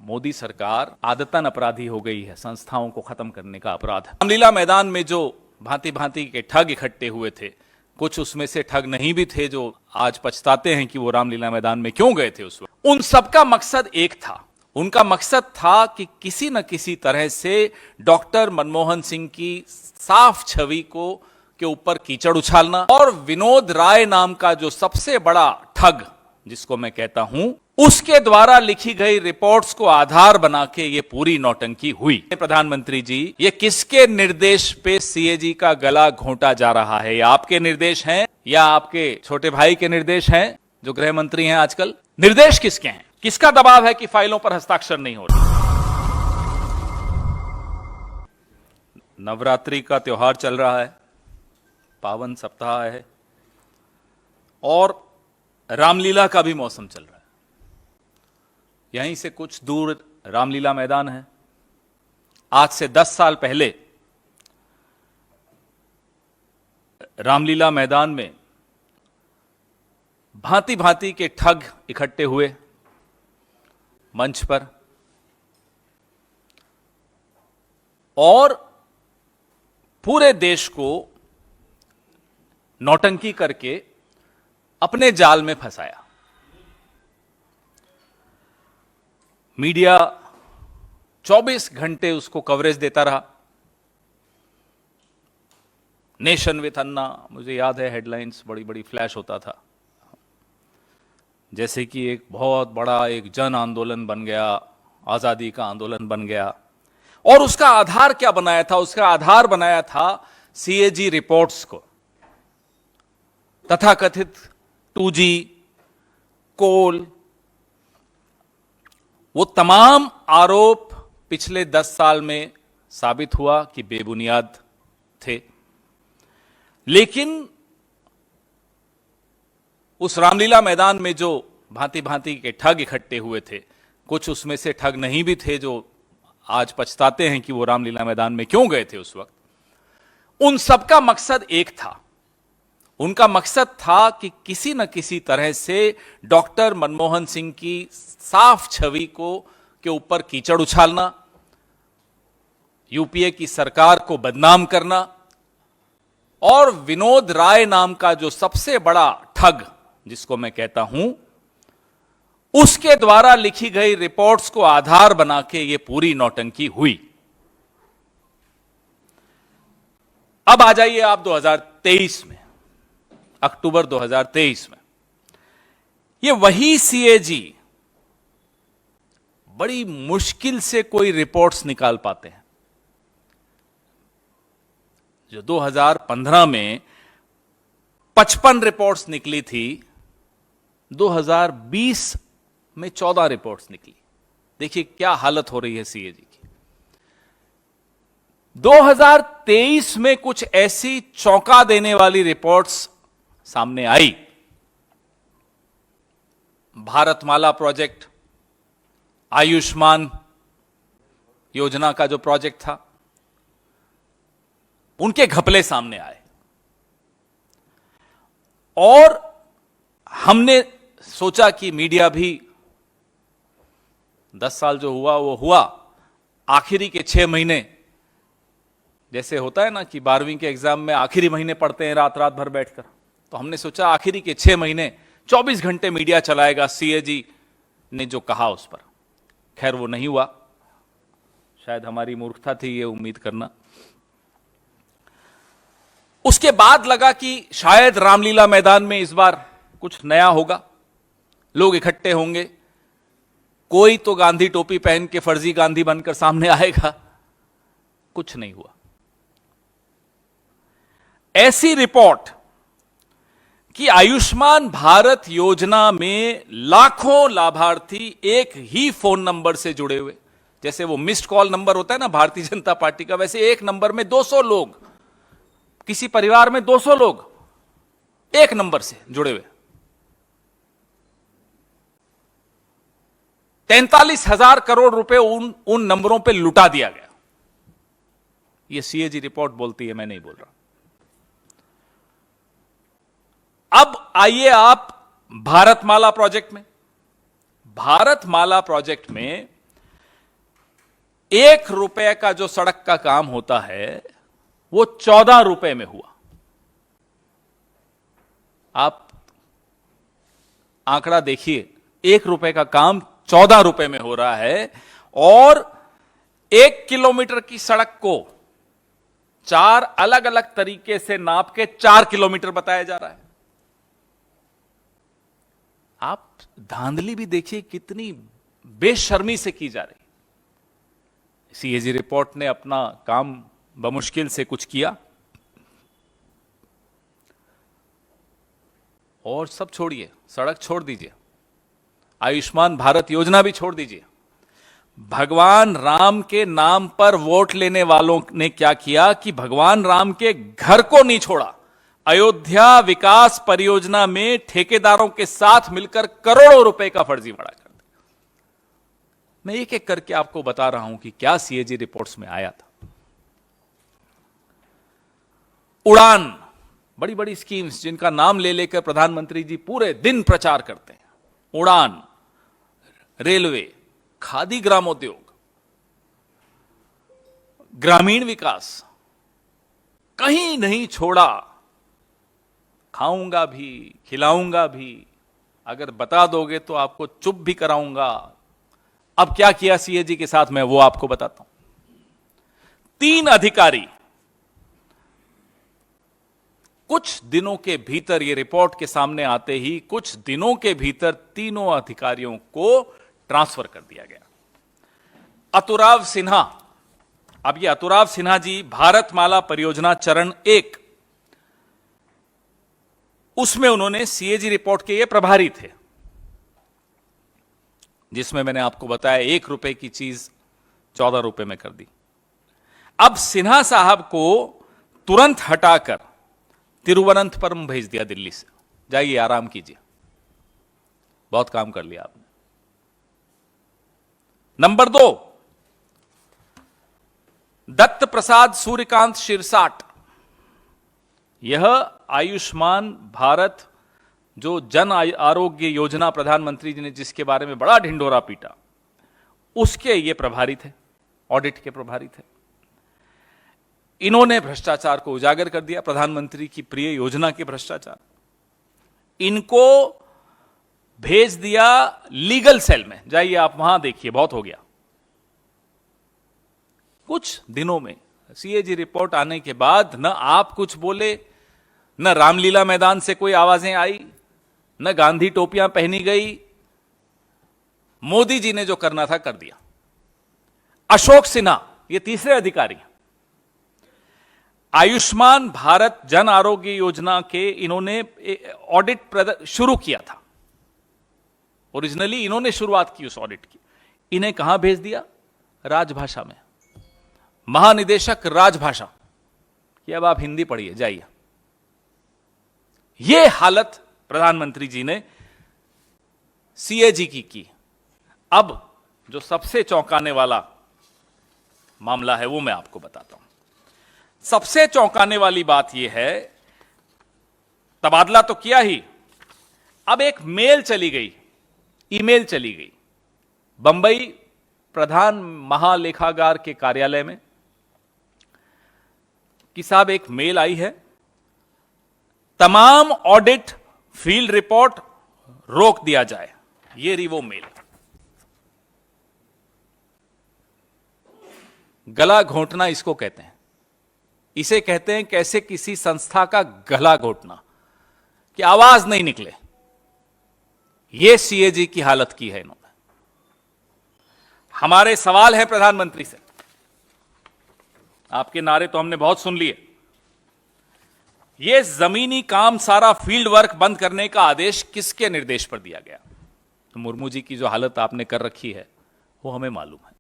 मोदी सरकार आदतन अपराधी हो गई है, संस्थाओं को खत्म करने का अपराध। रामलीला मैदान में जो भांति भांति के ठग इकट्ठे हुए थे, कुछ उसमें से ठग नहीं भी थे जो आज पछताते हैं कि वो रामलीला मैदान में क्यों गए थे उस वक्त। उन सबका मकसद एक था, उनका मकसद था कि किसी न किसी तरह से डॉक्टर मनमोहन सिंह की साफ छवि को के ऊपर कीचड़ उछालना और विनोद राय नाम का जो सबसे बड़ा ठग जिसको मैं कहता हूं, उसके द्वारा लिखी गई रिपोर्ट्स को आधार बना के ये पूरी नौटंकी हुई। प्रधानमंत्री जी, ये किसके निर्देश पे सीएजी का गला घोंटा जा रहा है? ये आपके निर्देश हैं या आपके छोटे भाई के निर्देश हैं जो गृह मंत्री हैं आजकल? निर्देश किसके हैं? किसका दबाव है कि फाइलों पर हस्ताक्षर नहीं हो रहे? नवरात्रि का त्योहार चल रहा है, पावन सप्ताह है और रामलीला का भी मौसम चल रहा है। यहीं से कुछ दूर रामलीला मैदान है। आज से 10 साल पहले रामलीला मैदान में भांति भांति के ठग इकट्ठे हुए मंच पर और पूरे देश को नौटंकी करके अपने जाल में फंसाया। मीडिया 24 घंटे उसको कवरेज देता रहा। नेशन विथ अन्ना, मुझे याद है हेडलाइंस बड़ी बड़ी फ्लैश होता था, जैसे कि एक बहुत बड़ा एक जन आंदोलन बन गया, आजादी का आंदोलन बन गया। और उसका आधार क्या बनाया था? उसका आधार बनाया था सीएजी रिपोर्ट्स को, तथाकथित 2G, कोल, वो तमाम आरोप पिछले 10 साल में साबित हुआ कि बेबुनियाद थे। लेकिन उस रामलीला मैदान में जो भांति भांति के ठग इकट्ठे हुए थे, कुछ उसमें से ठग नहीं भी थे जो आज पछताते हैं कि वो रामलीला मैदान में क्यों गए थे उस वक्त। उन सबका मकसद एक था, उनका मकसद था कि किसी न किसी तरह से डॉक्टर मनमोहन सिंह की साफ छवि को के ऊपर कीचड़ उछालना, यूपीए की सरकार को बदनाम करना और विनोद राय नाम का जो सबसे बड़ा ठग जिसको मैं कहता हूं, उसके द्वारा लिखी गई रिपोर्ट्स को आधार बना के ये पूरी नौटंकी हुई। अब आ जाइए आप 2023 में, अक्टूबर 2023 में। ये वही सीएजी बड़ी मुश्किल से कोई रिपोर्ट्स निकाल पाते हैं। जो 2015 में 55 रिपोर्ट्स निकली थी, 2020 में 14 रिपोर्ट्स निकली। देखिए क्या हालत हो रही है सीएजी की। 2023 में कुछ ऐसी चौंका देने वाली रिपोर्ट्स सामने आई। भारतमाला प्रोजेक्ट, आयुष्मान योजना का जो प्रोजेक्ट था, उनके घपले सामने आए और हमने सोचा कि मीडिया भी 10 साल जो हुआ वो हुआ, आखिरी के 6 महीने, जैसे होता है ना कि 12वीं के एग्जाम में आखिरी महीने पढ़ते हैं रात रात भर बैठकर, तो हमने सोचा आखिरी के 6 महीने 24 घंटे मीडिया चलाएगा सीएजी ने जो कहा उस पर। खैर वो नहीं हुआ, शायद हमारी मूर्खता थी ये उम्मीद करना। उसके बाद लगा कि शायद रामलीला मैदान में इस बार कुछ नया होगा, लोग इकट्ठे होंगे, कोई तो गांधी टोपी पहन के फर्जी गांधी बनकर सामने आएगा। कुछ नहीं हुआ। ऐसी रिपोर्ट कि आयुष्मान भारत योजना में लाखों लाभार्थी एक ही फोन नंबर से जुड़े हुए, जैसे वो मिस्ड कॉल नंबर होता है ना भारतीय जनता पार्टी का, वैसे एक नंबर में 200 लोग, किसी परिवार में 200 लोग एक नंबर से जुड़े हुए। 43,000 करोड़ रुपए उन नंबरों पे लुटा दिया गया। ये सीएजी रिपोर्ट बोलती है, मैं नहीं बोल रहा। अब आइए आप भारतमाला प्रोजेक्ट में। भारतमाला प्रोजेक्ट में 1 रुपए का जो सड़क का काम होता है वो 14 रुपए में हुआ। आप आंकड़ा देखिए, 1 रुपए का काम 14 रुपए में हो रहा है और 1 किलोमीटर की सड़क को 4 अलग अलग तरीके से नाप के 4 किलोमीटर बताया जा रहा है। आप धांधली भी देखिए कितनी बेशर्मी से की जा रही। सीएजी रिपोर्ट ने अपना काम बमुश्किल से कुछ किया और सब छोड़िए, सड़क छोड़ दीजिए, आयुष्मान भारत योजना भी छोड़ दीजिए। भगवान राम के नाम पर वोट लेने वालों ने क्या किया कि भगवान राम के घर को नहीं छोड़ा, अयोध्या विकास परियोजना में ठेकेदारों के साथ मिलकर करोड़ों रुपए का फर्जीवाड़ा कर दिया। मैं एक एक करके आपको बता रहा हूं कि क्या सीएजी रिपोर्ट्स में आया था। उड़ान, बड़ी बड़ी स्कीम्स जिनका नाम ले लेकर प्रधानमंत्री जी पूरे दिन प्रचार करते हैं। उड़ान, रेलवे, खादी ग्रामोद्योग, ग्रामीण विकास, कहीं नहीं छोड़ा। खाऊंगा भी, खिलाऊंगा भी, अगर बता दोगे तो आपको चुप भी कराऊंगा। अब क्या किया सीएजी के साथ मैं वो आपको बताता हूं। 3 अधिकारी कुछ दिनों के भीतर, ये रिपोर्ट के सामने आते ही कुछ दिनों के भीतर तीनों अधिकारियों को ट्रांसफर कर दिया गया। अतुराव सिन्हा, अब ये अतुराव सिन्हा जी भारतमाला परियोजना चरण 1, उसमें उन्होंने सीएजी रिपोर्ट के ये प्रभारी थे, जिसमें मैंने आपको बताया 1 रुपए की चीज 14 रुपए में कर दी। अब सिन्हा साहब को तुरंत हटाकर तिरुवनंतपुरम भेज दिया दिल्ली से, जाइए आराम कीजिए, बहुत काम कर लिया आपने। नंबर 2, दत्त प्रसाद सूर्यकांत शिरसाट, यह आयुष्मान भारत जो जन आरोग्य योजना प्रधानमंत्री जी ने जिसके बारे में बड़ा ढिंढोरा पीटा, उसके ये प्रभारी थे, ऑडिट के प्रभारी थे। इन्होंने भ्रष्टाचार को उजागर कर दिया, प्रधानमंत्री की प्रिय योजना के भ्रष्टाचार। इनको भेज दिया लीगल सेल में, जाइए आप वहां देखिए, बहुत हो गया। कुछ दिनों में सीएजी रिपोर्ट आने के बाद न आप कुछ बोले, न रामलीला मैदान से कोई आवाजें आई, न गांधी टोपियां पहनी गई। मोदी जी ने जो करना था कर दिया। अशोक सिन्हा, ये तीसरे अधिकारी, आयुष्मान भारत जन आरोग्य योजना के इन्होंने ऑडिट शुरू किया था। ओरिजिनली इन्होंने शुरुआत की उस ऑडिट की। इन्हें कहां भेज दिया? राजभाषा में, महानिदेशक राजभाषा कि अब आप हिंदी पढ़िए, जाइए। यह हालत प्रधानमंत्री जी ने सीएजी की। अब जो सबसे चौंकाने वाला मामला है वो मैं आपको बताता हूं। सबसे चौंकाने वाली बात यह है, तबादला तो किया ही, अब एक मेल चली गई, ईमेल चली गई बंबई प्रधान महालेखागार के कार्यालय में कि साहब एक मेल आई है, तमाम ऑडिट फील्ड रिपोर्ट रोक दिया जाए। ये रही वो मेल। गला घोंटना इसको कहते हैं। इसे कहते हैं कैसे किसी संस्था का गला घोंटना कि आवाज नहीं निकले। यह सीएजी की हालत की है इन्होंने। हमारे सवाल है प्रधानमंत्री से, आपके नारे तो हमने बहुत सुन लिए। यह जमीनी काम सारा फील्ड वर्क बंद करने का आदेश किसके निर्देश पर दिया गया? तो मुर्मू जी की जो हालत आपने कर रखी है वो हमें मालूम है।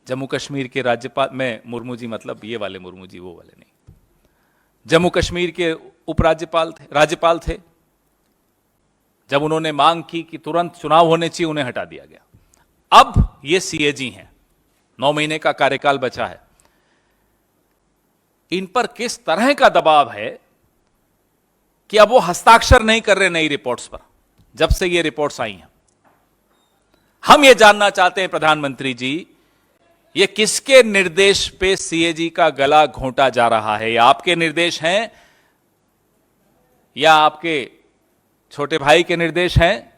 जम्मू कश्मीर के राज्यपाल, में मुर्मू जी मतलब ये वाले मुर्मू जी, वो वाले नहीं, जम्मू कश्मीर के उपराज्यपाल थे, राज्यपाल थे। जब उन्होंने मांग की कि तुरंत चुनाव होने चाहिए, उन्हें हटा दिया गया। अब ये सीएजी हैं, 9 महीने का कार्यकाल बचा है। इन पर किस तरह का दबाव है कि अब वो हस्ताक्षर नहीं कर रहे नई रिपोर्ट्स पर, जब से ये रिपोर्ट्स आई हैं। हम ये जानना चाहते हैं प्रधानमंत्री जी, ये किसके निर्देश पे सीएजी का गला घोंटा जा रहा है? ये आपके निर्देश हैं या आपके छोटे भाई के निर्देश हैं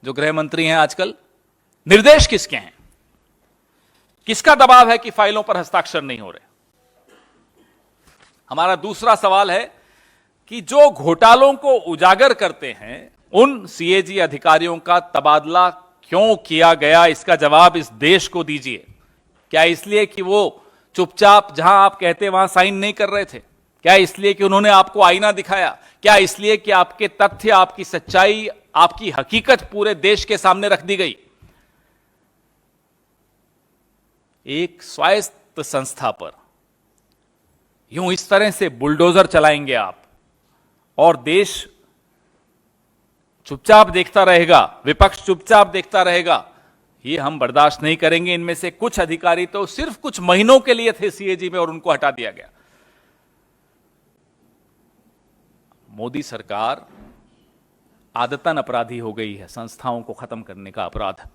जो गृह मंत्री हैं आजकल? निर्देश किसके हैं? किसका दबाव है कि फाइलों पर हस्ताक्षर नहीं हो रहे? हमारा दूसरा सवाल है कि जो घोटालों को उजागर करते हैं उन सीएजी अधिकारियों का तबादला क्यों किया गया, इसका जवाब इस देश को दीजिए। क्या इसलिए कि वो चुपचाप जहां आप कहते वहां साइन नहीं कर रहे थे? क्या इसलिए कि उन्होंने आपको आईना दिखाया? क्या इसलिए कि आपके तथ्य, आपकी सच्चाई, आपकी हकीकत पूरे देश के सामने रख दी गई? एक स्वायत्त संस्था पर यूं इस तरह से बुलडोजर चलाएंगे आप और देश चुपचाप देखता रहेगा, विपक्ष चुपचाप देखता रहेगा? ये हम बर्दाश्त नहीं करेंगे। इनमें से कुछ अधिकारी तो सिर्फ कुछ महीनों के लिए थे सीएजी में और उनको हटा दिया गया। मोदी सरकार आदतन अपराधी हो गई है संस्थाओं को खत्म करने का अपराध।